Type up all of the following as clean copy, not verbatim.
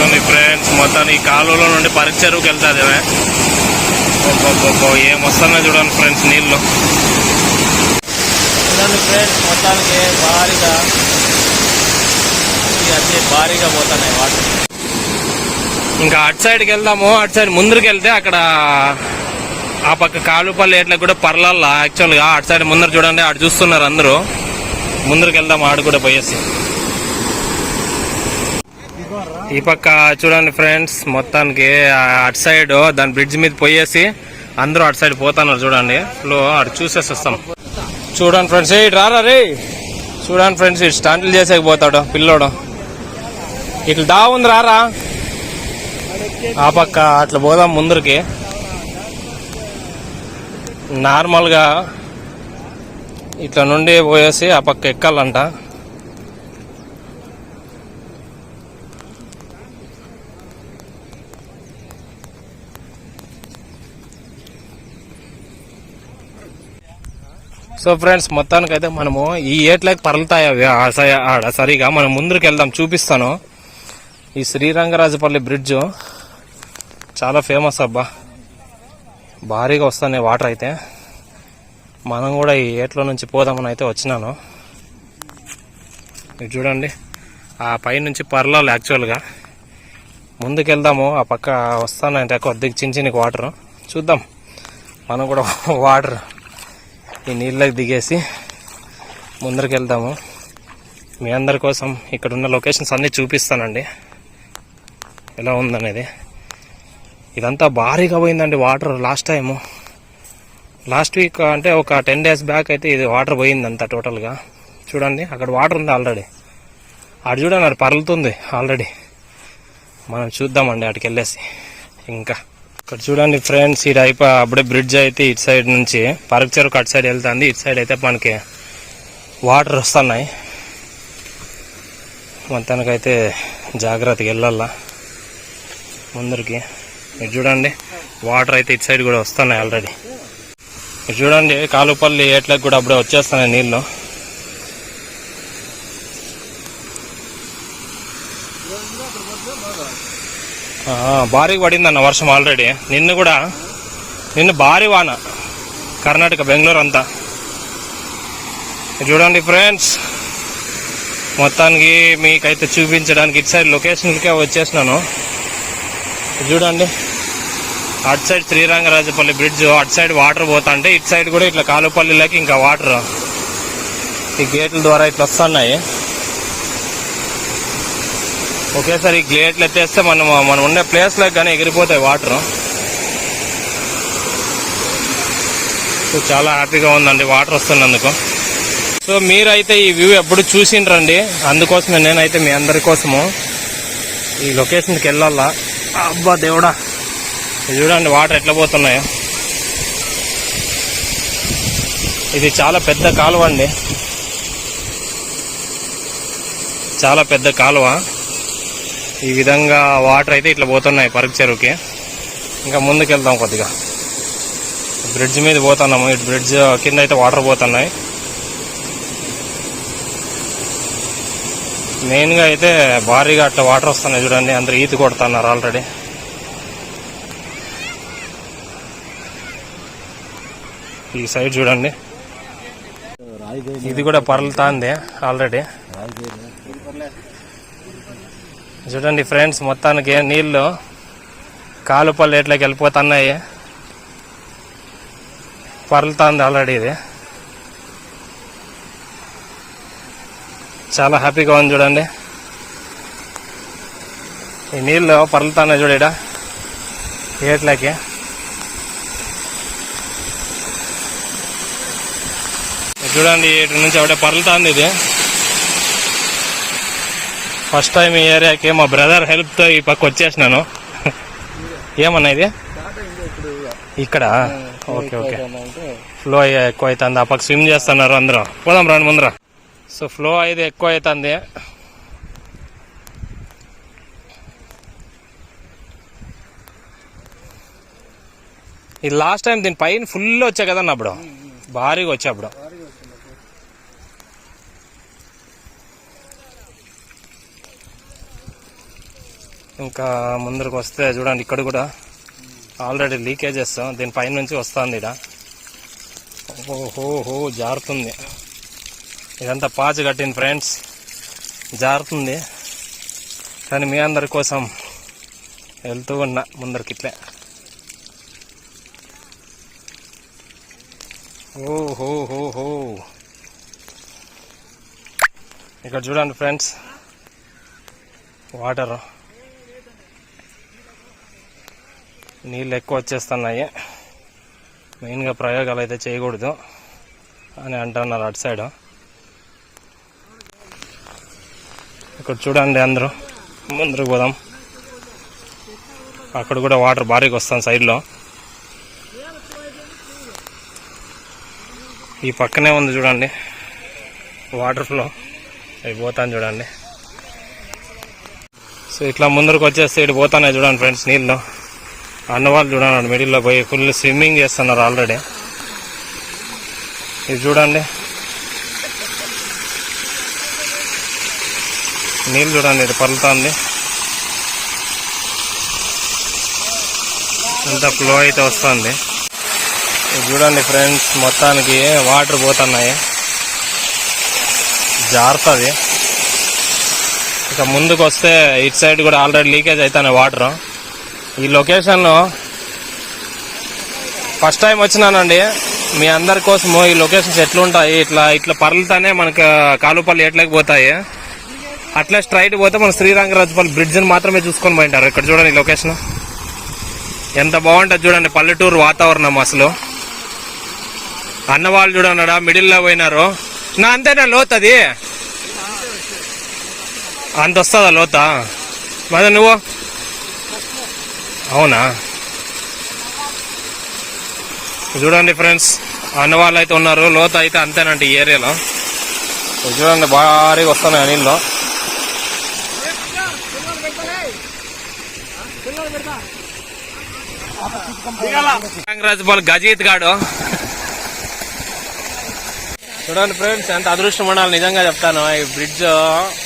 చూడండి ఫ్రెండ్స్, మొత్తాన్ని ఈ కాలువలో నుండి పరీక్ష చెరువుకి వెళ్తుంది. ఏమొస్తున్నా చూడండి ఫ్రెండ్స్ నీళ్ళు. చూడండి ఫ్రెండ్స్, మొత్తానికి భారీగా పోతున్నాయి వాటర్. ఇంకా అటు సైడ్కి వెళ్దాము. అటు సైడ్ ముందరికి వెళ్తే అక్కడ ఆ పక్క కాలుపల్లి ఎట్లా కూడా పర్లల్లా యాక్చువల్గా అటు సైడ్ ముందర చూడండి, అటు చూస్తున్నారు అందరూ. ముందరికి వెళ్దాం ఆడు కూడా పోయేసి. ఈ పక్క చూడండి ఫ్రెండ్స్, మొత్తానికి అటు సైడ్ దాని బ్రిడ్జ్ మీద పోయేసి అందరూ అటు సైడ్ పోతున్నారు చూడండి. ఫ్లో అటు చూసేసి వస్తాం. చూడండి ఫ్రెండ్స్, ఇటు రారా రే. చూడండి ఫ్రెండ్స్, ఇటు స్టాంట్లు చేసేకపోతాడు పిల్లోడు. ఇట్లా దా ఉంది రారా. ఆ పక్క అట్లా పోదాం ముందరికి. నార్మల్గా ఇట్లా నుండి పోయేసి ఆ పక్క ఎక్కాలంట. సో ఫ్రెండ్స్, మొత్తానికైతే మనము ఈ ఏట్లకి పరలుతాయి అవి ఆడ. సరిగా మనం ముందరికి వెళ్దాం, చూపిస్తాను. ఈ శ్రీరంగరాజపల్లి బ్రిడ్జ్ చాలా ఫేమస్ అబ్బా. భారీగా వస్తాయి వాటర్. అయితే మనం కూడా ఈ ఏట్లో నుంచి పోదామని అయితే వచ్చినాను. ఇది చూడండి, ఆ పై నుంచి పర్లాలు యాక్చువల్గా. ముందుకు వెళ్దాము. ఆ పక్క వస్తానంటే కొద్దిగా చిన్న చిన్న వాటర్ చూద్దాం. మనం కూడా వాటర్ ఈ నీళ్ళకి దిగేసి ముందరికి వెళ్దాము. మీ అందరి కోసం ఇక్కడ ఉన్న లొకేషన్స్ అన్నీ చూపిస్తానండి ఎలా ఉందనేది. ఇదంతా భారీగా పోయిందండి వాటర్. లాస్ట్ వీక్ అంటే ఒక 10 days బ్యాక్ అయితే ఇది వాటర్ పోయిందంతా టోటల్గా. చూడండి అక్కడ వాటర్ ఉంది ఆల్రెడీ. అటు చూడండి, అది పరలుతుంది ఆల్రెడీ. మనం చూద్దామండి అటుకి వెళ్ళేసి. ఇంకా ఇక్కడ చూడండి ఫ్రెండ్స్, ఇటు అప్పుడే బ్రిడ్జ్ అయితే ఇటు సైడ్ నుంచి పరక చెరుకు అటు సైడ్ వెళ్తుంది. ఇటు సైడ్ అయితే మనకి వాటర్ వస్తున్నాయి. మొత్తానికైతే జాగ్రత్తగా వెళ్ళాలా ముందరికి. ఇది చూడండి, వాటర్ అయితే ఇటు సైడ్ కూడా వస్తున్నాయి ఆల్రెడీ. ఇది చూడండి, కాలుపల్లి ఏట్లకు కూడా అప్పుడే వచ్చేస్తున్నాయి నీళ్ళు. భారీగా పడిందన్న వర్షం ఆల్రెడీ. నిన్న భారీ వాన కర్ణాటక బెంగళూరు అంతా. చూడండి ఫ్రెండ్స్, మొత్తానికి మీకైతే చూపించడానికి ఇటు సైడ్ లొకేషన్కే వచ్చేసినాను. చూడండి, అటు సైడ్ శ్రీరంగరాజపల్లి బ్రిడ్జ్, అటు సైడ్ వాటర్ పోతా అంటే ఇటు సైడ్ కూడా ఇట్లా కాలుపల్లిలోకి ఇంకా వాటర్ ఈ గేట్ల ద్వారా ఇట్లా వస్తున్నాయి. ఒకేసారి ఈ గేట్లు ఎత్తేస్తే మనం ఉండే ప్లేస్లోకి కానీ ఎగిరిపోతాయి వాటర్. సో చాలా హ్యాపీగా ఉందండి వాటర్ వస్తున్నందుకు. సో మీరైతే ఈ వ్యూ ఎప్పుడు చూసిండ్రండి, అందుకోసమే నేనైతే మీ అందరి కోసము ఈ లొకేషన్కి వెళ్ళాలా. అబ్బా దేవుడా, చూడండి వాటర్ ఎట్లా పోతున్నాయో. ఇది చాలా పెద్ద కాలువ అండి, చాలా పెద్ద కాలువ. ఈ విధంగా వాటర్ అయితే ఇట్లా పోతున్నాయి పరక చెరువుకి. ఇంకా ముందుకు వెళ్దాం కొద్దిగా. బ్రిడ్జ్ మీద పోతున్నాము. ఇటు బ్రిడ్జ్ కింద అయితే వాటర్ పోతున్నాయి. మెయిన్గా అయితే భారీగా అట్లా వాటర్ వస్తున్నాయి చూడండి. అందరూ ఈత కొడుతున్నారు ఆల్రెడీ. ఈ సైడ్ చూడండి, ఇది కూడా పరలుతాంది ఆల్రెడీ. చూడండి ఫ్రెండ్స్, మొత్తానికి నీళ్లు కాలుపల్లి ఎట్లకి వెళ్ళిపోతున్నాయి. పరలుతుంది ఆల్రెడీ. ఇది చాలా హ్యాపీగా ఉంది చూడండి. ఈ నీళ్ళు పరలుతున్నాయి చూడ ఏట్లకి. చూడండి, ఇటు నుంచి ఒకటే పరలుతుంది. ఇది ఫస్ట్ టైం ఈ ఏరియాకి మా బ్రదర్ హెల్ప్తో ఈ పక్క వచ్చేసినాను. ఏమన్నా ఇది ఇక్కడ? ఓకే ఓకే, ఫ్లో ఎక్కువ అవుతుంది. ఆ పక్క స్విమ్ చేస్తున్నారు అందరూ. పోదాం రండి ముందర. సో ఫ్లో అయితే ఎక్కువ అవుతుంది. ఇది లాస్ట్ టైం దీని పైన ఫుల్ వచ్చాయి కదన్న, అప్పుడు భారీగా వచ్చా. అప్పుడు ఇంకా ముందరకు వస్తే చూడండి, ఇక్కడ కూడా ఆల్రెడీ లీకేజెస్ దీనిపైన నుంచి వస్తుంది. ఇక్కడ ఓహో జారుతుంది. ఇదంతా పాచి కట్టింది ఫ్రెండ్స్, జారుతుంది. కానీ మీ అందరి కోసం వెళ్తూ ఉన్నా ముందరికి ఇట్లే. ఓహో ఇక్కడ చూడండి ఫ్రెండ్స్, వాటర్ నీళ్ళు ఎక్కువ వచ్చేస్తున్నాయి. మెయిన్గా ప్రయోగాలు అయితే చేయకూడదు అని అంటున్నారు అటు సైడ్. ఇక్కడ చూడండి, అందరూ ముందరకు పోదాం. అక్కడ కూడా వాటర్ భారీగా వస్తాం సైడ్లో. ఈ పక్కనే ఉంది చూడండి వాటర్ ఫ్లో, అవి పోతాను చూడండి. సో ఇట్లా ముందరకు వచ్చేస్తే ఇటు పోతానే చూడండి ఫ్రెండ్స్ నీళ్ళు. అన్నవాళ్ళు చూడండి మిడిల్లో పోయి ఫుల్ స్విమ్మింగ్ చేస్తున్నారు ఆల్రెడీ. ఇది చూడండి నీళ్ళు చూడండి, ఇది పలుతుంది. అంత ఫ్లో అయితే వస్తుంది. ఇది చూడండి ఫ్రెండ్స్, మొత్తానికి వాటర్ పోతున్నాయి, జారుతుంది. ఇక ముందుకు వస్తే ఇటు సైడ్ కూడా ఆల్రెడీ లీకేజ్ అవుతాయి వాటర్. ఈ లొకేషన్లో ఫస్ట్ టైం వచ్చినానండి. మీ అందరి కోసము ఈ లొకేషన్స్ ఎట్లుంటాయి, ఇట్లా పర్లతోనే మనకు కాలుపల్లి ఎట్లేకపోతాయి. అట్లా స్ట్రైట్ పోతే మన శ్రీరంగరాజపల్లి బ్రిడ్జ్ని మాత్రమే చూసుకొని పోయింటారు. ఇక్కడ చూడండి ఈ లొకేషన్ ఎంత బాగుంటుంది చూడండి, పల్లెటూరు వాతావరణం అసలు. అన్నవాళ్ళు చూడన్నాడా మిడిల్లో పోయినారు. నా అంతేనా లోత్, అది అంత వస్తుందా లోతా? మరి నువ్వు అవునా? చూడండి ఫ్రెండ్స్, అన్నవాళ్ళు అయితే ఉన్నారు. లోతు అయితే అంతేనంటే ఈ ఏరియాలో. చూడండి భారీగా వస్తున్నాయి నీళ్ళు. రంగరాజపల్లి గజీత్ గాడు చూడండి ఫ్రెండ్స్, ఎంత అదృష్టం ఉండాలి నిజంగా చెప్తాను. ఈ బ్రిడ్జ్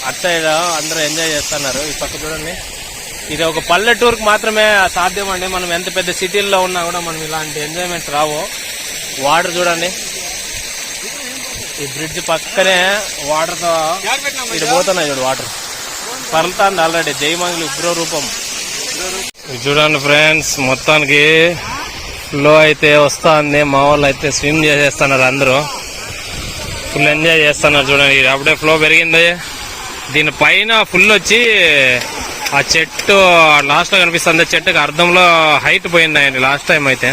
అటు సైడ్ అందరూ ఎంజాయ్ చేస్తున్నారు. ఈ పక్క చూడండి, ఇది ఒక పల్లెటూరుకు మాత్రమే సాధ్యం అండి. మనం ఎంత పెద్ద సిటీల్లో ఉన్నా కూడా మనం ఇలాంటి ఎంజాయ్మెంట్స్ రావు. వాటర్ చూడండి, ఈ బ్రిడ్జ్ పక్కనే వాటర్తో ఇటు పోతున్నాయి చూడు, వాటర్ పర్లుతుంది ఆల్రెడీ. జయమంగళి ఉగ్ర రూపం. ఇది చూడండి ఫ్రెండ్స్, మొత్తానికి ఫ్లో అయితే వస్తుంది. మా వాళ్ళు అయితే స్విమ్ చేసేస్తున్నారు, అందరూ ఫుల్ ఎంజాయ్ చేస్తున్నారు. చూడండి అప్పుడే ఫ్లో పెరిగింది. దీనిపైన ఫుల్ వచ్చి ఆ చెట్టు లాస్ట్ లో కనిపిస్తుంది. చెట్టుకి అర్ధంలో హైట్ పోయింది లాస్ట్ టైం అయితే.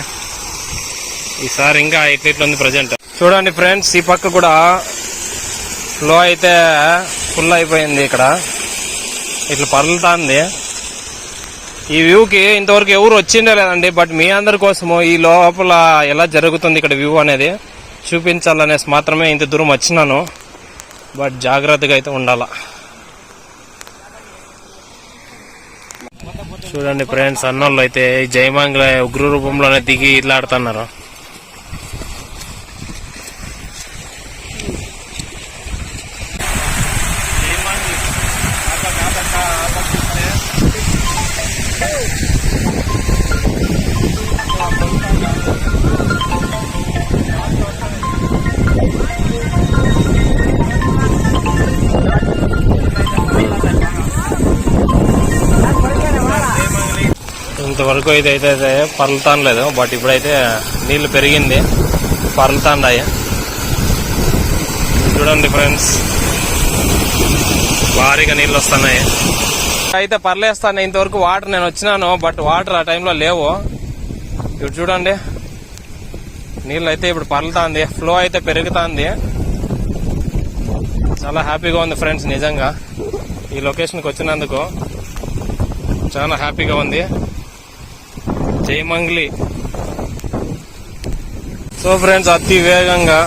ఈసారి ఇంకా ఇట్లుంది ప్రజెంట్. చూడండి ఫ్రెండ్స్, ఈ పక్క కూడా ఫ్లో అయితే ఫుల్ అయిపోయింది. ఇక్కడ ఇట్లా పర్లుతుంది. ఈ వ్యూకి ఇంతవరకు ఎవరు వచ్చిండే లేదండి. బట్ మీ అందరి కోసము ఈ లోపల ఎలా జరుగుతుంది ఇక్కడ వ్యూ అనేది చూపించాలనేసి మాత్రమే ఇంత దూరం వచ్చినాను. బట్ జాగ్రత్తగా అయితే ఉండాల. చూడండి ఫ్రెండ్స్, అన్నోళ్ళు అయితే జయమంగళ ఉగ్ర రూపంలోనే దిగి ఇట్లా ఆడుతున్నారు. ఇంతవరకు అయితే పర్లుతాను లేదు. బట్ ఇప్పుడైతే నీళ్లు పెరిగింది, పర్లుతాండాయి. చూడండి ఫ్రెండ్స్, భారీగా నీళ్ళు వస్తున్నాయి. అయితే పర్లేస్తాను. ఇంతవరకు వాటర్ నేను వచ్చినాను, బట్ వాటర్ ఆ టైంలో లేవు. ఇప్పుడు చూడండి నీళ్ళు అయితే ఇప్పుడు పర్లుతుంది, ఫ్లో అయితే పెరుగుతుంది. చాలా హ్యాపీగా ఉంది ఫ్రెండ్స్, నిజంగా ఈ లొకేషన్కి వచ్చినందుకు చాలా హ్యాపీగా ఉంది. జయమంగళి. సో ఫ్రెండ్స్, అతి వేగంగా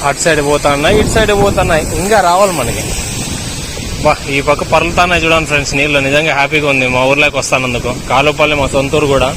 అటు సైడ్ పోతున్నాయి, ఇటు సైడ్ పోతున్నాయి. ఇంకా రావాలి మనకి. ఈ పక్క పర్లుతున్నాయి చూడండి ఫ్రెండ్స్ నీళ్ళు. నిజంగా హ్యాపీగా ఉంది మా ఊర్లోకి వస్తానందుకు. కాలుపల్లి మా సొంతూరు కూడా.